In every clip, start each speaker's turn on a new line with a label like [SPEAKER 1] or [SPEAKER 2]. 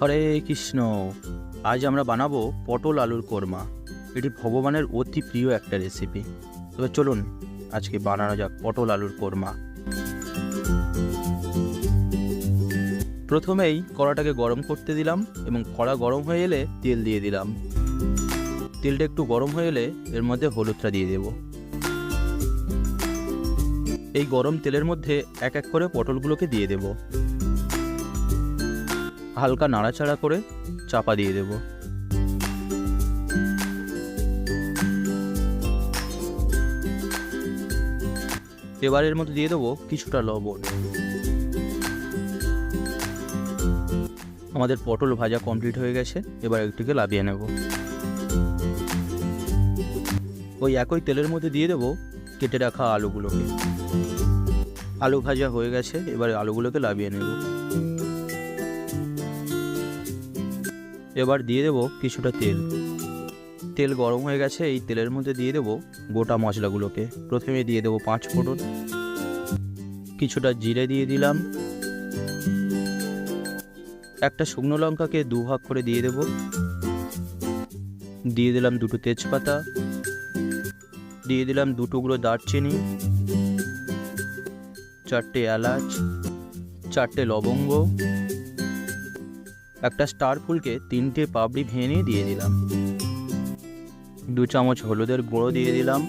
[SPEAKER 1] হরে কৃষ্ণ। আজ আমরা বানাবো পটল আলুর কোরমা। এটি ভগবানের অতি প্রিয় একটা রেসিপি। তবে চলুন আজকে বানানো যাক পটল আলুর কোরমা। প্রথমেই কড়াটাকে গরম করতে দিলাম এবং কড়া গরম হয়ে এলে তেল দিয়ে দিলাম। তেলটা একটু গরম হয়ে এলে এর মধ্যে হলুদটা দিয়ে দেব। এই গরম তেলের মধ্যে এক এক করে পটলগুলোকে দিয়ে দেব। হালকা নাড়াচাড়া করে চাপা দিয়ে দেব। এবার এর মধ্যে দিয়ে দেবো কিছুটা লবণ। আমাদের পটল ভাজা কমপ্লিট হয়ে গেছে, এবার একটুকে লাভিয়ে নেব। ওই একই তেলের মধ্যে দিয়ে দেবো কেটে রাখা আলুগুলোকে। আলু ভাজা হয়ে গেছে, এবার আলুগুলোকে লাভিয়ে নেব। এবার দিয়ে দেবো কিছুটা তেল। তেল গরম হয়ে গেছে, এই তেলের মধ্যে দিয়ে দেবো গোটা মশলাগুলোকে। প্রথমে দিয়ে দেবো 5 ফোড়ন, কিছুটা জিরে দিয়ে দিলাম, একটা শুকনো লঙ্কাকে 2 ভাগ করে দিয়ে দেব, দিয়ে দিলাম 2টো তেজপাতা, দিয়ে দিলাম 2 টুকরো দারচিনি, 4টে এলাচ, 4টে লবঙ্গ, একটা স্টার ফুলকে 3টে পাপড়ি ভেঙে দিয়ে দিলাম, 2 চামচ হলুদের গুঁড়ো দিয়ে দিলাম,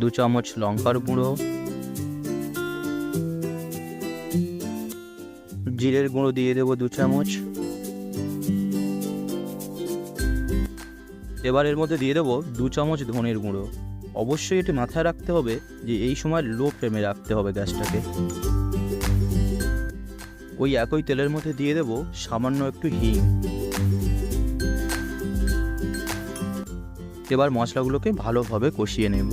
[SPEAKER 1] 2 চামচ লঙ্কার গুঁড়ো, জিরের গুঁড়ো দিয়ে দেবো 2 চামচ। এবার এর মধ্যে দিয়ে দেবো 2 চামচ ধনের গুঁড়ো। অবশ্যই এটি মাথায় রাখতে হবে যে এই সময় লো ফ্লেমে রাখতে হবে গ্যাসটাকে। ওই একই তেলের মধ্যে দিয়ে দেবো সামান্য একটু হিং। এবার মশলাগুলোকে ভালোভাবে কষিয়ে নেব।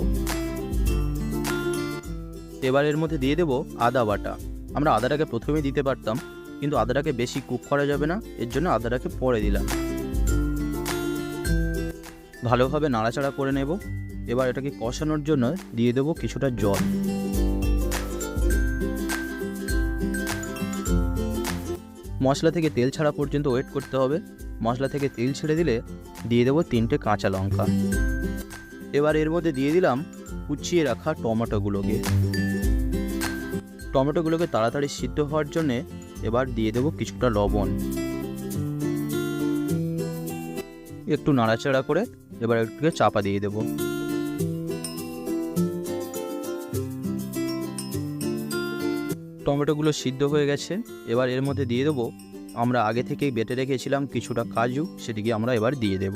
[SPEAKER 1] এবার এর মধ্যে দিয়ে দেবো আদা বাটা। আমরা আদাটাকে প্রথমেই দিতে পারতাম, কিন্তু আদাটাকে বেশি কুক করা যাবে না, এর জন্য আদাটাকে পরে দিলাম। ভালোভাবে নাড়াচাড়া করে নেব। এবার এটাকে কষানোর জন্য দিয়ে দেবো কিছুটা জল। মশলা থেকে তেল ছাড়া পর্যন্ত ওয়েট করতে হবে। মশলা থেকে তেল ছেড়ে দিলে দিয়ে দেবো 3টে কাঁচা লঙ্কা। এবার এর মধ্যে দিয়ে দিলাম কুচিয়ে রাখা টমেটোগুলোকে। টমেটোগুলোকে তাড়াতাড়ি সিদ্ধ হওয়ার জন্যে এবার দিয়ে দেবো কিছুটা লবণ। একটু নাড়াচাড়া করে এবার একটু চাপা দিয়ে দেবো। টমেটোগুলো সিদ্ধ হয়ে গেছে, এবার এর মধ্যে দিয়ে দেবো আমরা আগে থেকেই বেটে রেখেছিলাম কিছুটা কাজু, সেটিকে আমরা এবার দিয়ে দেব।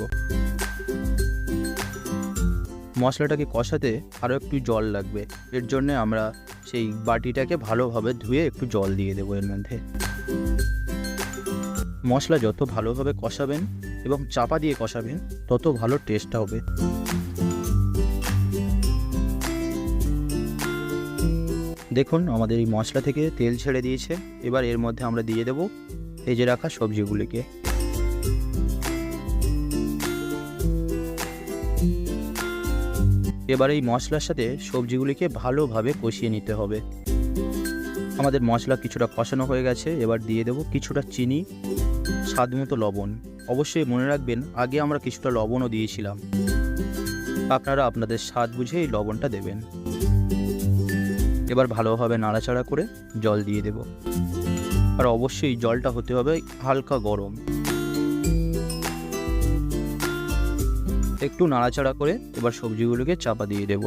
[SPEAKER 1] মশলাটাকে কষাতে আরও একটু জল লাগবে, এর জন্যে আমরা সেই বাটিটাকে ভালোভাবে ধুয়ে একটু জল দিয়ে দেবো এর মধ্যে। মশলা যত ভালোভাবে কষাবেন এবং চাপা দিয়ে কষাবেন তত ভালো টেস্ট হবে। দেখুন আমাদের এই মশলা থেকে তেল ছেড়ে দিয়েছে। এবার এর মধ্যে আমরা দিয়ে দেব ভেজে রাখা সবজিগুলিকে। এবার এই মশলার সাথে সবজিগুলিকে ভালোভাবে কষিয়ে নিতে হবে। আমাদের মশলা কিছুটা কষানো হয়ে গেছে, এবার দিয়ে দেব কিছুটা চিনি, স্বাদ মতো লবণ। অবশ্যই মনে রাখবেন আগে আমরা কিছুটা লবণও দিয়েছিলাম। আপনারা আপনাদের স্বাদ বুঝে এই লবণটা দেবেন। এবার ভালোভাবে নাড়াচাড়া করে জল দিয়ে দেব। আর অবশ্যই জলটা হতে হবে হালকা গরম। একটু নাড়াচাড়া করে এবার সবজিগুলোকে চাপা দিয়ে দেব।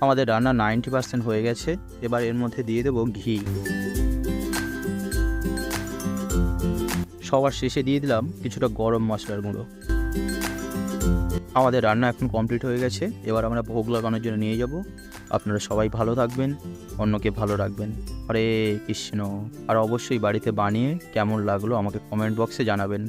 [SPEAKER 1] আমাদের রান্না 90% হয়ে গেছে। এবার এর মধ্যে দিয়ে দেব ঘি। সবার শেষে দিয়ে দিলাম কিছুটা গরম মশলার গুঁড়ো। আমাদের রান্না এখন কমপ্লিট হয়ে গেছে। এবার আমরা ভোগ লাগানোর জন্য নিয়ে যাব। আপনারা সবাই ভালো থাকবেন, অন্যকে ভালো রাখবেন। হরে কৃষ্ণ। আর অবশ্যই বাড়িতে বানিয়ে কেমন লাগলো আমাকে কমেন্ট বক্সে জানাবেন।